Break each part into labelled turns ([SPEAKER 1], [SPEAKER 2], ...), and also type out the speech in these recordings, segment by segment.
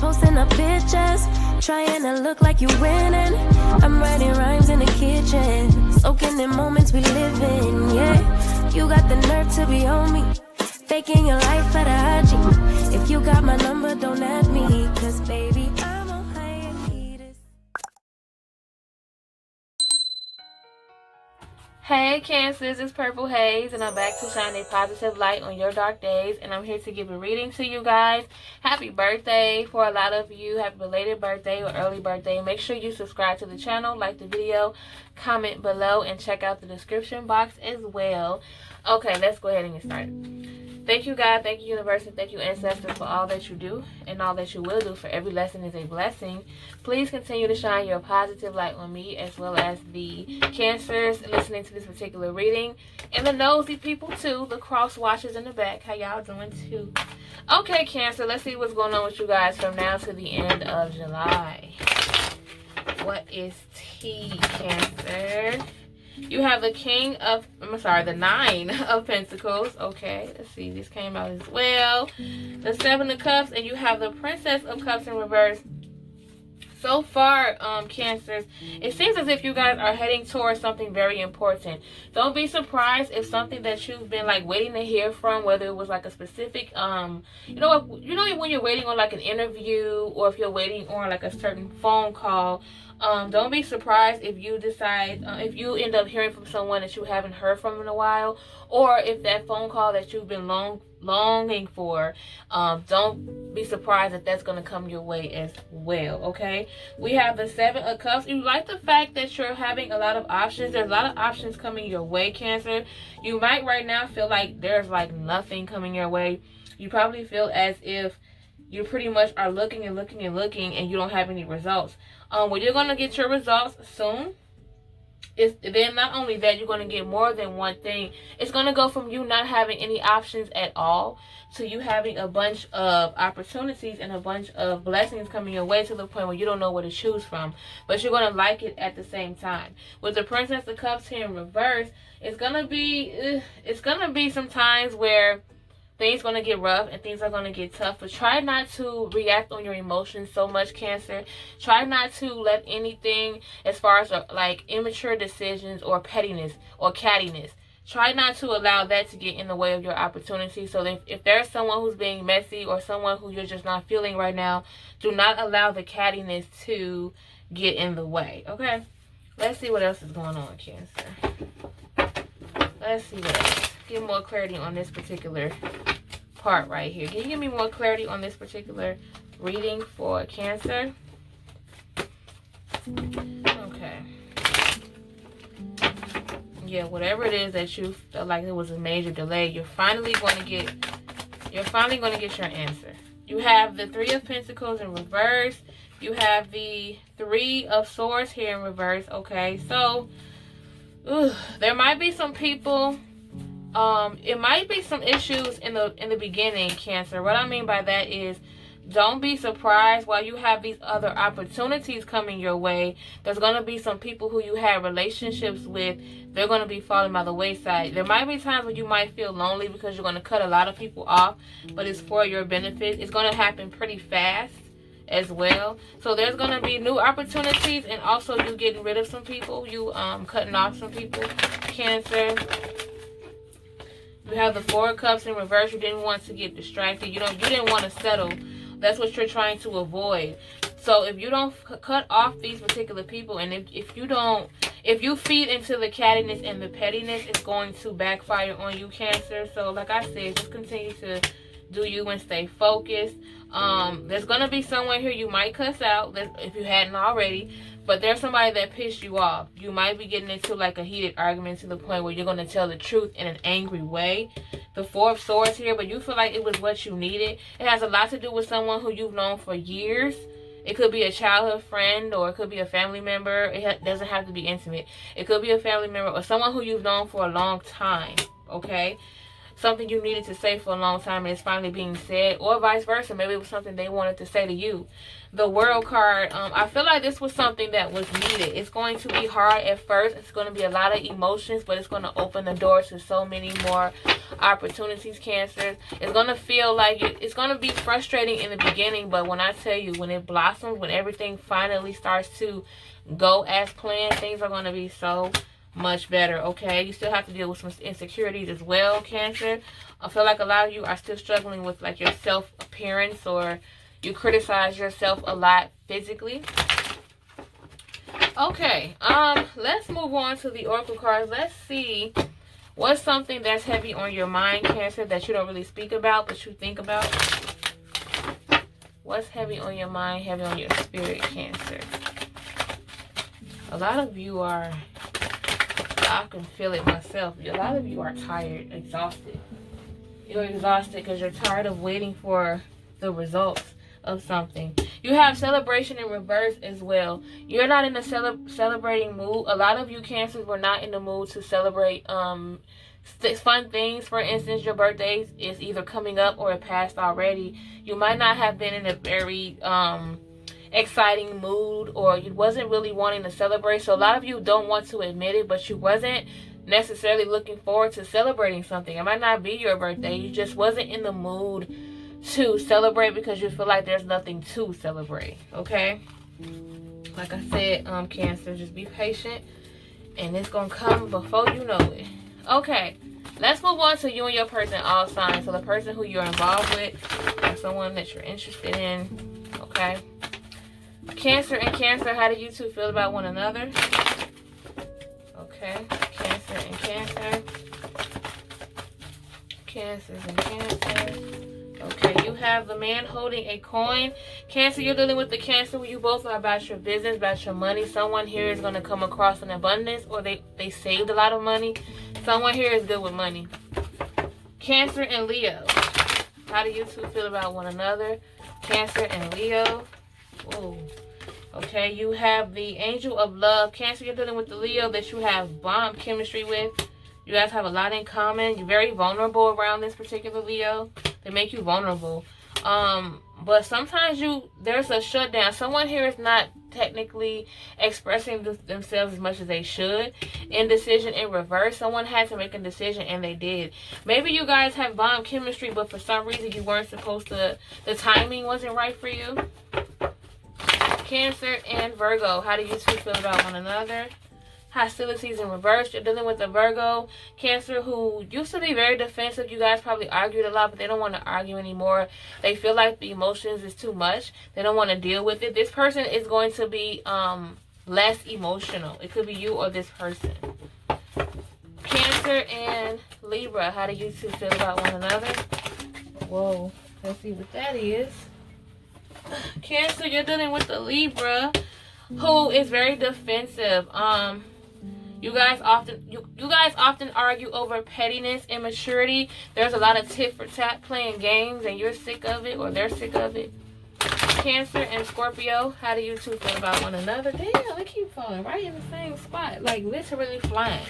[SPEAKER 1] posting up pictures, trying to look like you winning. I'm writing rhymes in the kitchen, soaking in moments we live in, yeah. You got the nerve to be on me, faking your life for the IG. If you got my number, don't add me, cause baby, I'm on hiatus.
[SPEAKER 2] Hey Cancers, it's Purple Hayez, and I'm back to shine a positive light on your dark days, and I'm here to give a reading to you guys. Happy birthday for a lot of you. Happy belated birthday or early birthday. Make sure you subscribe to the channel, like the video, comment below, and check out the description box as well. Okay, let's go ahead and get started. Thank you, God. Thank you, universe, and thank you, ancestors, for all that you do and all that you will do. For every lesson is a blessing. Please continue to shine your positive light on me, as well as the Cancers listening to this particular reading, and the nosy people too, the cross watchers in the back. How y'all doing too? Okay, Cancer, let's see what's going on with you guys from now to the end of July. What is tea, Cancer? You have the the 9 of Pentacles. Okay, let's see. This came out as well. The 7 of Cups, and you have the Princess of Cups in reverse. So far, Cancers, it seems as if you guys are heading towards something very important. Don't be surprised if something that you've been like waiting to hear from, whether it was like a specific, you know when you're waiting on like an interview, or if you're waiting on like a certain phone call. Don't be surprised if you decide, if you end up hearing from someone that you haven't heard from in a while, or if that phone call that you've been longing for, don't be surprised if that's going to come your way as well, okay? We have the 7 of Cups. You like the fact that you're having a lot of options. There's a lot of options coming your way, Cancer. You might right now feel like there's like nothing coming your way. You probably feel as if you pretty much are looking and looking and looking, and you don't have any results. Well, you're going to get your results soon. Then not only that, you're going to get more than one thing. It's going to go from you not having any options at all to you having a bunch of opportunities and a bunch of blessings coming your way, to the point where you don't know what to choose from. But you're going to like it at the same time. With the Princess of Cups here in reverse, it's going to be some times where things going to get rough and things are going to get tough, but try not to react on your emotions so much, Cancer. Try not to let anything as far as like immature decisions or pettiness or cattiness, try not to allow that to get in the way of your opportunity. So if there's someone who's being messy or someone who you're just not feeling right now, do not allow the cattiness to get in the way, okay? Let's see what else is going on, Cancer. Let's see what else. Get more clarity on this particular part right here. Can you give me more clarity on this particular reading for Cancer? Okay. Yeah, whatever it is that you felt like it was a major delay, you're finally going to get your answer. You have the 3 of Pentacles in reverse. You have the 3 of Swords here in reverse. Okay, so there might be some people, it might be some issues in the beginning, Cancer. What I mean by that is, don't be surprised while you have these other opportunities coming your way. There's going to be some people who you have relationships with. They're going to be falling by the wayside. There might be times when you might feel lonely because you're going to cut a lot of people off, but it's for your benefit. It's going to happen pretty fast as well. So there's going to be new opportunities, and also you getting rid of some people. You cutting off some people, Cancer. You have the 4 of Cups in reverse. You didn't want to get distracted. You didn't want to settle. That's what you're trying to avoid. So if you don't cut off these particular people, and if you feed into the cattiness and the pettiness, it's going to backfire on you, Cancer. So like I said, just continue to do you and stay focused. There's going to be someone here you might cuss out if you hadn't already, but there's somebody that pissed you off. You might be getting into like a heated argument to the point where you're going to tell the truth in an angry way. The 4 of Swords here, but you feel like it was what you needed. It has a lot to do with someone who you've known for years. It could be a childhood friend, or it could be a family member. It doesn't have to be intimate. It could be a family member or someone who you've known for a long time, okay? something you needed to say for a long time and it's finally being said, or vice versa. Maybe it was something they wanted to say to you. The World card, I feel like this was something that was needed. It's going to be hard at first. It's going to be a lot of emotions, but it's going to open the door to so many more opportunities, Cancer. It's going to feel like it's going to be frustrating in the beginning, but when I tell you, when it blossoms, when everything finally starts to go as planned, things are going to be so much better, okay? You still have to deal with some insecurities as well, Cancer. I feel like a lot of you are still struggling with like your self-appearance, or you criticize yourself a lot physically. Okay, let's move on to the Oracle cards. Let's see what's something that's heavy on your mind, Cancer, that you don't really speak about, but you think about. What's heavy on your mind, heavy on your spirit, Cancer? A lot of you are, I can feel it myself, a lot of you are tired, exhausted. You're exhausted because you're tired of waiting for the results of something. You have celebration in reverse as well. You're not in a celebrating mood. A lot of you Cancers were not in the mood to celebrate fun things. For instance, your birthday is either coming up or it passed already. You might not have been in a very exciting mood, or you wasn't really wanting to celebrate. So a lot of you don't want to admit it, but you wasn't necessarily looking forward to celebrating something. It might not be your birthday. You just wasn't in the mood to celebrate because you feel like there's nothing to celebrate, okay? Like I said, Cancer, just be patient and it's gonna come before you know it. Okay, let's move on to you and your person, all signs. So the person who you're involved with, or someone that you're interested in, okay? Cancer and Cancer, how do you two feel about one another? Okay, Cancer and Cancer. Cancers and Cancer. Okay, you have the man holding a coin. Cancer, you're dealing with the Cancer where you both are about your business, about your money. Someone here is going to come across an abundance, or they saved a lot of money. Someone here is good with money. Cancer and Leo. How do you two feel about one another? Cancer and Leo. Ooh. Okay, you have the Angel of Love. Cancer, you're dealing with the Leo that you have bomb chemistry with. You guys have a lot in common. You're very vulnerable around this particular Leo. They make you vulnerable. But sometimes there's a shutdown. Someone here is not technically expressing themselves as much as they should. Indecision in reverse. Someone had to make a decision and they did. Maybe you guys have bomb chemistry, but for some reason you weren't supposed to. The timing wasn't right for you. Cancer and Virgo. How do you two feel about one another? Hostilities in reverse. You're dealing with a Virgo Cancer who used to be very defensive. You guys probably argued a lot, but they don't want to argue anymore. They feel like the emotions is too much. They don't want to deal with it. This person is going to be less emotional. It could be you or this person. Cancer and Libra. How do you two feel about one another? Whoa. Let's see what that is. Cancer, you're dealing with the Libra who is very defensive. You guys often argue over pettiness, immaturity. There's a lot of tit for tat playing games and you're sick of it, or they're sick of it. Cancer and Scorpio, how do you two feel about one another? Damn, they keep falling right in the same spot, like literally flying.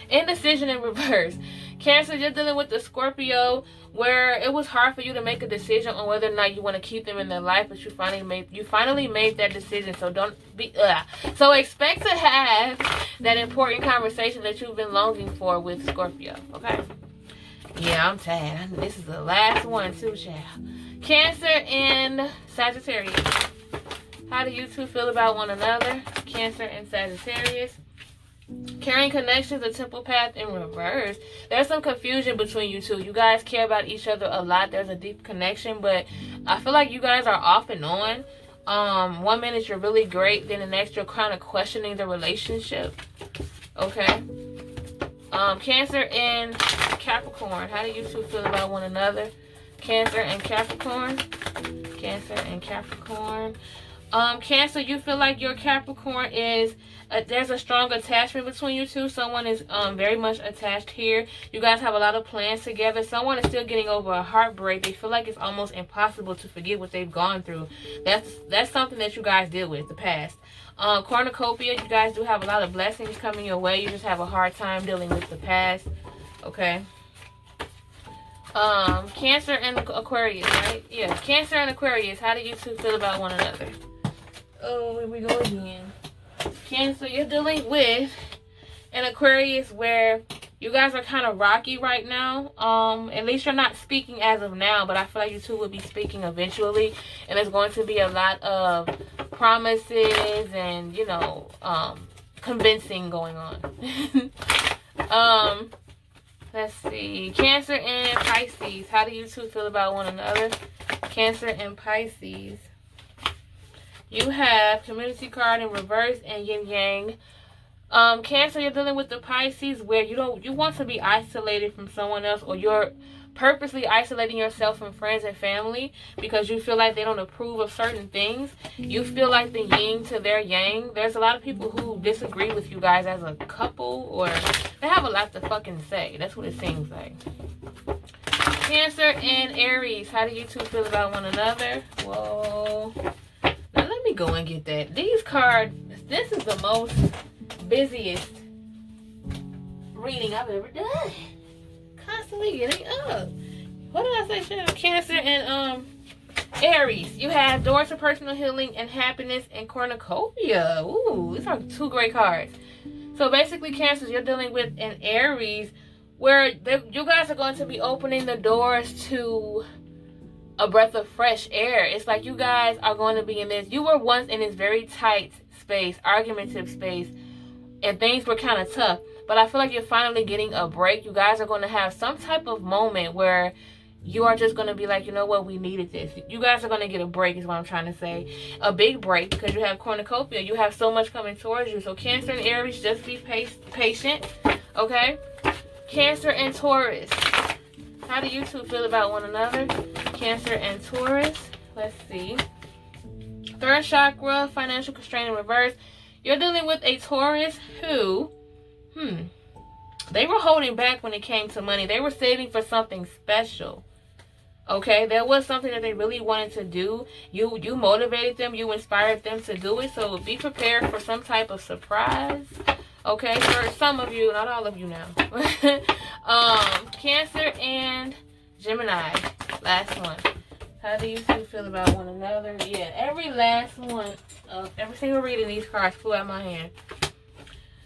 [SPEAKER 2] Indecision in reverse. Cancer, you're dealing with the Scorpio where it was hard for you to make a decision on whether or not you want to keep them in their life, but you finally made that decision. So don't be so expect to have that important conversation that you've been longing for with Scorpio. Okay. Yeah, I'm tired. This is the last one too, child. Cancer and Sagittarius. How do you two feel about one another? Cancer and Sagittarius. Carrying connections, a temple path in reverse. There's some confusion between you two. You guys care about each other a lot. There's a deep connection, but I feel like you guys are off and on. 1 minute you're really great, then the next you're kind of questioning the relationship. Okay. Cancer and Capricorn. How do you two feel about one another? Cancer and Capricorn. Cancer and Capricorn. Cancer, you feel like your Capricorn is there's a strong attachment between you two. Someone is very much attached here. You guys have a lot of plans together. Someone is still getting over a heartbreak. They feel like it's almost impossible to forget what they've gone through. That's something that you guys deal with, the past. Cornucopia, you guys do have a lot of blessings coming your way. You just have a hard time dealing with the past. Okay. Cancer and Aquarius, right? Yeah, Cancer and Aquarius. How do you two feel about one another? Oh, here we go again. Cancer, you're dealing with an Aquarius where you guys are kind of rocky right now. At least you're not speaking as of now, but I feel like you two will be speaking eventually, and there's going to be a lot of promises and, you know, convincing going on. Let's see. Cancer and Pisces. How do you two feel about one another? Cancer and Pisces. You have Community card in reverse and Yin Yang. Cancer, you're dealing with the Pisces where you want to be isolated from someone else, or you're purposely isolating yourself from friends and family because you feel like they don't approve of certain things. You feel like the yin to their yang. There's a lot of people who disagree with you guys as a couple, or they have a lot to fucking say. That's what it seems like. Cancer and Aries. How do you two feel about one another? Whoa. Now let me go and get that. These cards, this is the most busiest reading I've ever done. Constantly getting up. What did I say? Cancer and Aries. You have Doors to Personal Healing and Happiness and Cornucopia. Ooh, these are two great cards. So basically, Cancer, you're dealing with an Aries where you guys are going to be opening the doors to a breath of fresh air. It's like you guys are going to be in this. You were once in this very tight space, argumentative space, and things were kind of tough. But I feel like you're finally getting a break. You guys are going to have some type of moment where you are just going to be like, you know what, we needed this. You guys are going to get a break is what I'm trying to say. A big break, because you have Cornucopia. You have so much coming towards you. So Cancer and Aries, just be patient, okay? Cancer and Taurus. How do you two feel about one another? Cancer and Taurus. Let's see. Third chakra, financial constraint in reverse. You're dealing with a Taurus who, they were holding back when it came to money. They were saving for something special. Okay, there was something that they really wanted to do. You motivated them. You inspired them to do it. So be prepared for some type of surprise. Okay, for some of you, not all of you now. Cancer and Gemini. Last one. How do you two feel about one another? Yeah, every last one of every single reading, these cards flew out my hand.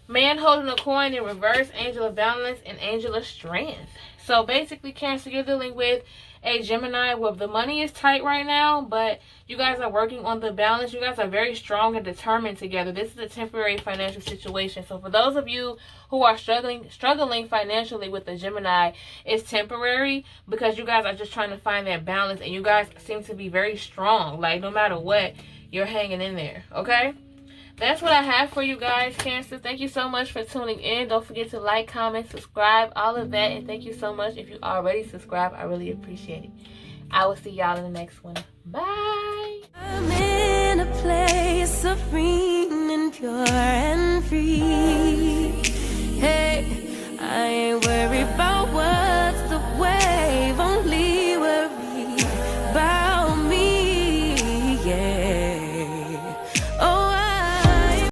[SPEAKER 2] Man holding a coin in reverse, Angel of Balance, and Angel of Strength. So basically, Cancer, you're dealing with a Gemini where the money is tight right now, but you guys are working on the balance. You guys are very strong and determined together. This is a temporary financial situation. So for those of you who are struggling financially with the Gemini, it's temporary because you guys are just trying to find that balance, and you guys seem to be very strong. Like no matter what, you're hanging in there, okay? That's what I have for you guys, Cancer. Thank you so much for tuning in. Don't forget to like, comment, subscribe, all of that. And thank you so much if you already subscribed. I really appreciate it. I will see y'all in the next one. Bye.
[SPEAKER 1] I'm in a place serene and pure and free.